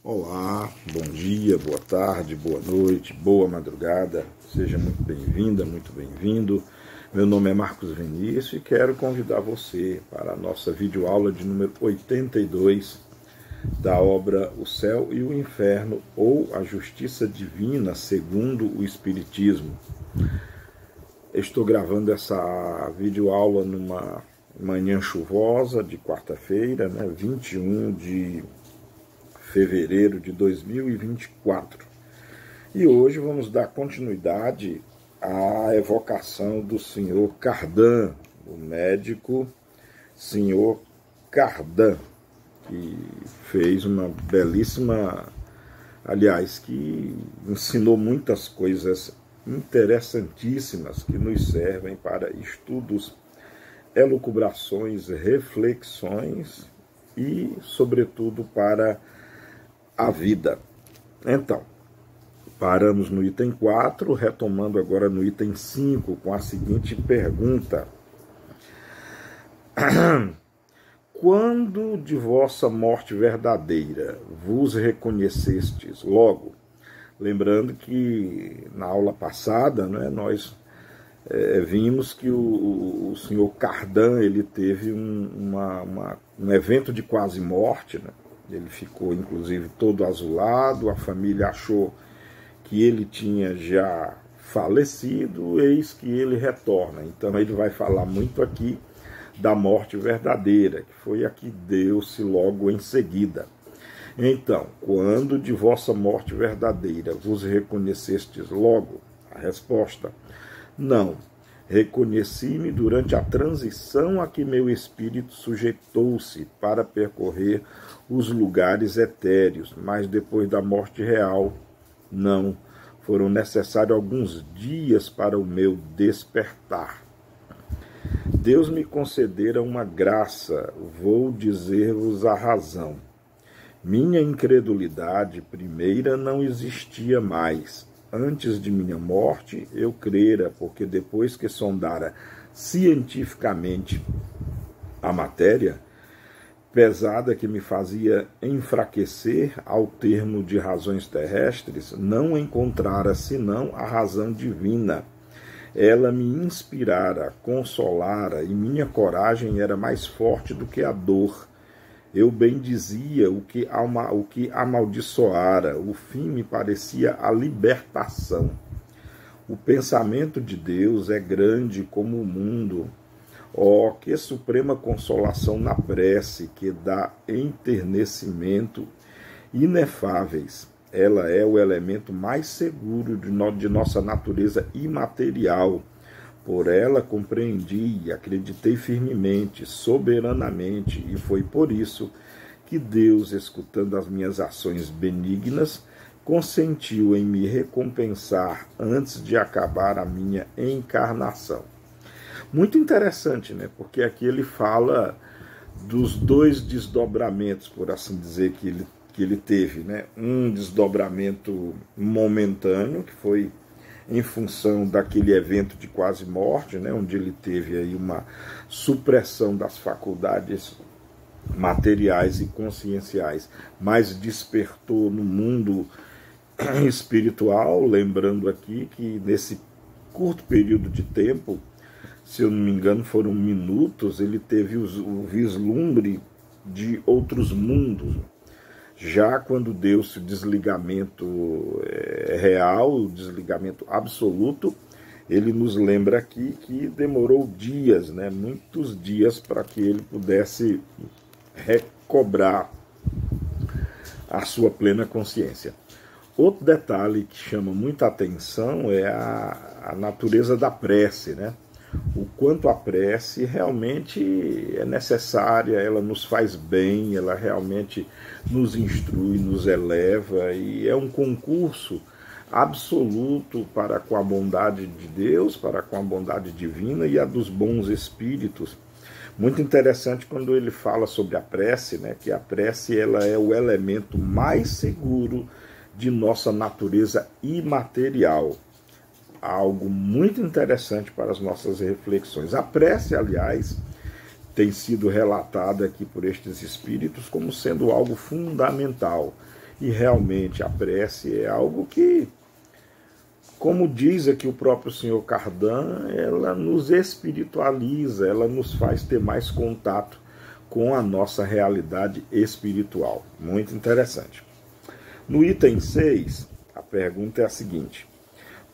Olá, bom dia, boa tarde, boa noite, boa madrugada, seja muito bem-vinda, muito bem-vindo. Meu nome é Marcos Vinícius e quero convidar você para a nossa videoaula de número 82 da obra O Céu e o Inferno, ou a Justiça Divina segundo o Espiritismo. Estou gravando essa videoaula numa manhã chuvosa de quarta-feira, 21 de fevereiro de 2024. E hoje vamos dar continuidade à evocação do senhor Cardan, o médico senhor Cardan, que fez uma belíssima, que ensinou muitas coisas interessantíssimas que nos servem para estudos, elucubrações, reflexões e, sobretudo, para a vida. Então, paramos no item 4, retomando agora no item 5, com a seguinte pergunta: quando de vossa morte verdadeira vos reconhecestes logo? Lembrando que na aula passada, nós vimos que o senhor Cardan ele teve um evento de quase morte, Ele ficou, inclusive, todo azulado, a família achou que ele tinha já falecido, eis que ele retorna. Então ele vai falar muito aqui da morte verdadeira, que foi a que deu-se logo em seguida. Então, quando de vossa morte verdadeira vos reconhecestes logo? A resposta: não. Reconheci-me durante a transição a que meu espírito sujeitou-se para percorrer os lugares etéreos, mas depois da morte real, não. Foram necessários alguns dias para o meu despertar. Deus me concedera uma graça, vou dizer-vos a razão. Minha incredulidade primeira não existia mais. Antes de minha morte, eu crera, porque depois que sondara cientificamente a matéria, pesada que me fazia enfraquecer ao termo de razões terrestres, não encontrara senão a razão divina. Ela me inspirara, consolara, e minha coragem era mais forte do que a dor. Eu bendizia o que amaldiçoara, o fim me parecia a libertação. O pensamento de Deus é grande como o mundo. Oh, que suprema consolação na prece, que dá enternecimento inefáveis. Ela é o elemento mais seguro de nossa natureza imaterial. Por ela compreendi e acreditei firmemente, soberanamente, e foi por isso que Deus, escutando as minhas ações benignas, consentiu em me recompensar antes de acabar a minha encarnação. Muito interessante, porque aqui ele fala dos dois desdobramentos, por assim dizer, que ele teve, Um desdobramento momentâneo, que foi em função daquele evento de quase morte, onde ele teve aí uma supressão das faculdades materiais e conscienciais, mas despertou no mundo espiritual, lembrando aqui que nesse curto período de tempo, se eu não me engano foram minutos, ele teve o vislumbre de outros mundos. Já quando deu-se o desligamento real, o desligamento absoluto, ele nos lembra aqui que demorou dias, muitos dias, para que ele pudesse recobrar a sua plena consciência. Outro detalhe que chama muita atenção é a natureza da prece, O quanto a prece realmente é necessária, ela nos faz bem, ela realmente nos instrui, nos eleva, e é um concurso absoluto para com a bondade de Deus, para com a bondade divina e a dos bons espíritos. Muito interessante quando ele fala sobre a prece, que a prece ela é o elemento mais seguro de nossa natureza imaterial. Algo muito interessante para as nossas reflexões. A prece, aliás, tem sido relatada aqui por estes espíritos como sendo algo fundamental. E realmente a prece é algo que, como diz aqui o próprio senhor Cardan, ela nos espiritualiza, ela nos faz ter mais contato com a nossa realidade espiritual. Muito interessante. No item 6, a pergunta é a seguinte: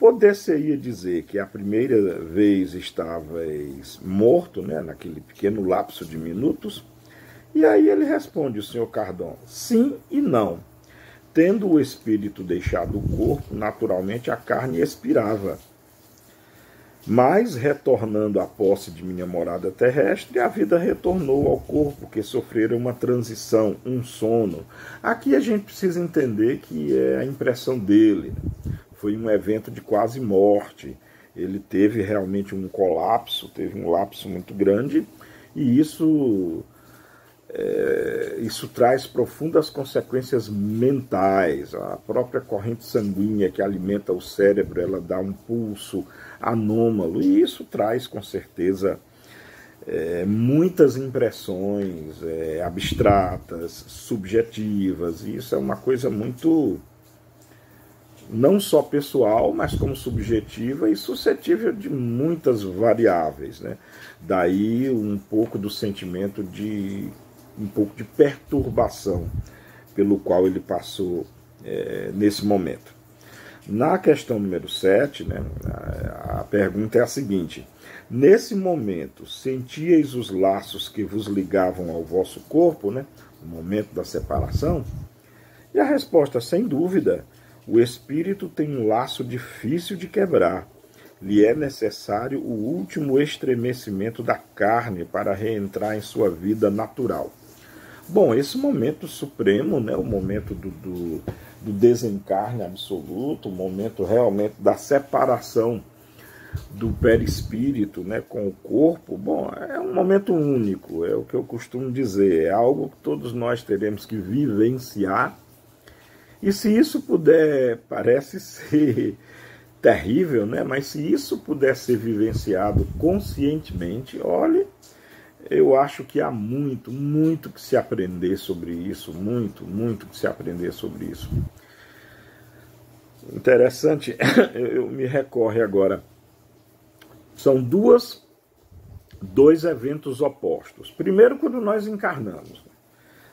poder-se-ia dizer que a primeira vez estavais morto, né, naquele pequeno lapso de minutos? E aí ele responde, o senhor Cardan, sim e não. Tendo o espírito deixado o corpo, naturalmente a carne expirava. Mas, retornando à posse de minha morada terrestre, a vida retornou ao corpo, que sofrera uma transição, um sono. Aqui a gente precisa entender que é a impressão dele. Foi um evento de quase morte. Ele teve realmente um colapso, teve um lapso muito grande, e isso traz profundas consequências mentais. A própria corrente sanguínea que alimenta o cérebro, ela dá um pulso anômalo, e isso traz com certeza muitas impressões abstratas, subjetivas, e isso é uma coisa muito, não só pessoal, mas como subjetiva e suscetível de muitas variáveis, né? Daí um pouco do sentimento de um pouco de perturbação pelo qual ele passou nesse momento. Na questão número 7, né, a pergunta é a seguinte: nesse momento, sentíeis os laços que vos ligavam ao vosso corpo, né, no momento da separação? E a resposta, sem dúvida, o espírito tem um laço difícil de quebrar. Lhe é necessário o último estremecimento da carne para reentrar em sua vida natural. Bom, esse momento supremo, né, o momento do desencarne absoluto, o momento realmente da separação do perispírito, né, com o corpo, bom, é um momento único, é o que eu costumo dizer, é algo que todos nós teremos que vivenciar. E se isso puder, parece ser terrível, né, mas se isso puder ser vivenciado conscientemente, olhe, eu acho que há muito, muito que se aprender sobre isso, muito, muito que se aprender sobre isso. Interessante, eu me recorre agora, são dois eventos opostos. Primeiro, quando nós encarnamos,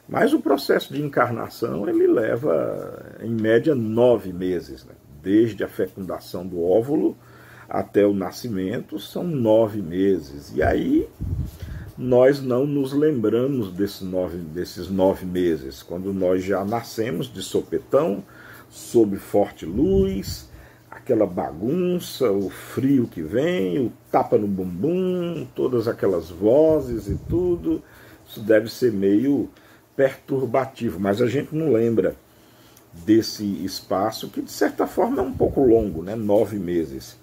mas o processo de encarnação, ele leva, em média, 9 meses, né? Desde a fecundação do óvulo até o nascimento, são 9 meses, e aí nós não nos lembramos desses 9 meses, quando nós já nascemos de sopetão, sob forte luz, aquela bagunça, o frio que vem, o tapa no bumbum, todas aquelas vozes e tudo, isso deve ser meio perturbativo, mas a gente não lembra desse espaço que de certa forma é um pouco longo, né? 9 meses.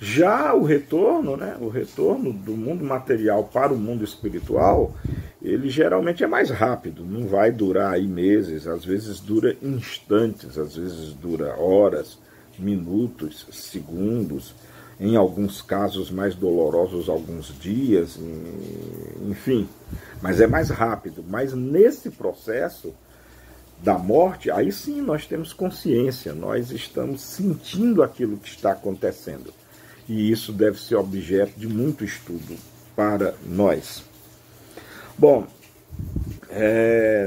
Já o retorno, né, o retorno do mundo material para o mundo espiritual, ele geralmente é mais rápido, não vai durar aí meses, às vezes dura instantes, às vezes dura horas, minutos, segundos, em alguns casos mais dolorosos, alguns dias, enfim, mas é mais rápido. Mas nesse processo da morte, aí sim nós temos consciência, nós estamos sentindo aquilo que está acontecendo. E isso deve ser objeto de muito estudo para nós. Bom,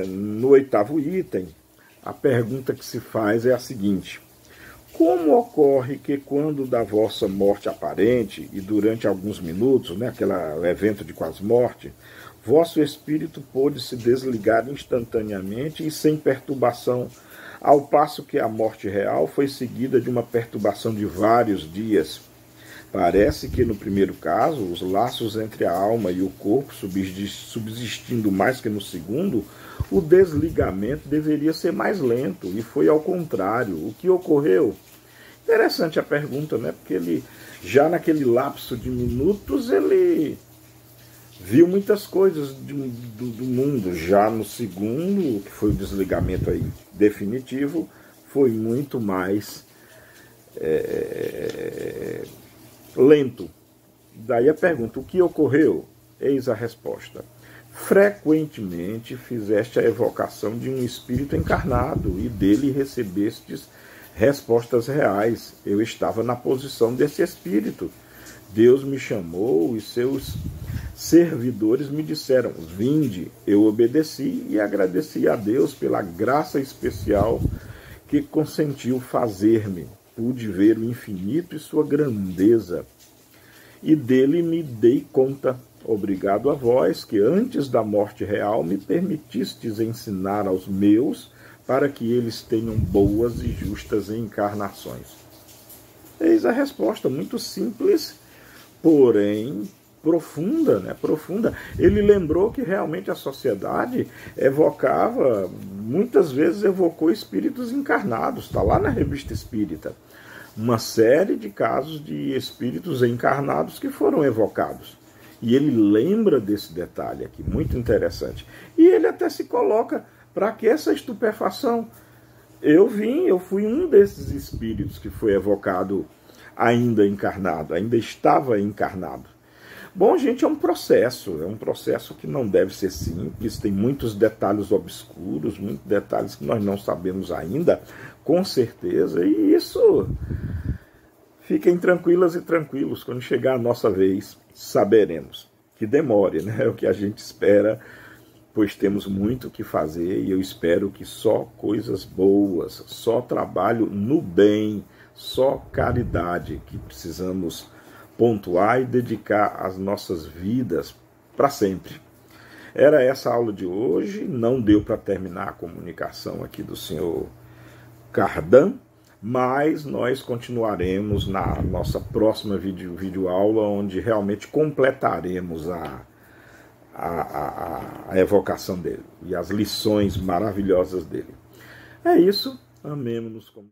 no 8º item, a pergunta que se faz é a seguinte: como ocorre que quando da vossa morte aparente, e durante alguns minutos, né, aquele evento de quase morte, vosso espírito pôde se desligar instantaneamente e sem perturbação, ao passo que a morte real foi seguida de uma perturbação de vários dias? Parece que no primeiro caso, os laços entre a alma e o corpo subsistindo mais que no segundo, o desligamento deveria ser mais lento, e foi ao contrário. O que ocorreu? Interessante a pergunta, né? Porque ele, já naquele lapso de minutos, ele viu muitas coisas do mundo. Já no segundo, que foi o desligamento aí definitivo, foi muito mais lento. Daí a pergunta: o que ocorreu? Eis a resposta. frequentemente fizeste a evocação de um espírito encarnado e dele recebestes respostas reais. Eu estava na posição desse espírito. Deus me chamou e seus servidores me disseram: vinde. Eu obedeci e agradeci a Deus pela graça especial que consentiu fazer-me. Pude ver o infinito e sua grandeza, e dele me dei conta. Obrigado a vós, que antes da morte real me permitistes ensinar aos meus, para que eles tenham boas e justas encarnações. Eis a resposta, muito simples, porém profunda, né? Profunda. Ele lembrou que realmente a sociedade evocava, muitas vezes evocou espíritos encarnados, está lá na Revista Espírita. Uma série de casos de espíritos encarnados que foram evocados. E ele lembra desse detalhe aqui, muito interessante. E ele até se coloca, para que essa estupefação? Eu fui um desses espíritos que foi evocado ainda encarnado, ainda estava encarnado. Bom, gente, é um processo que não deve ser simples, tem muitos detalhes obscuros, muitos detalhes que nós não sabemos ainda, com certeza, e isso, fiquem tranquilas e tranquilos, quando chegar a nossa vez, saberemos. Que demore, né? É o que a gente espera, pois temos muito o que fazer, e eu espero que só coisas boas, só trabalho no bem, só caridade que precisamos pontuar e dedicar as nossas vidas para sempre. Era essa a aula de hoje, não deu para terminar a comunicação aqui do senhor Cardan, mas nós continuaremos na nossa próxima videoaula, onde realmente completaremos a evocação dele e as lições maravilhosas dele. É isso, amemos-nos como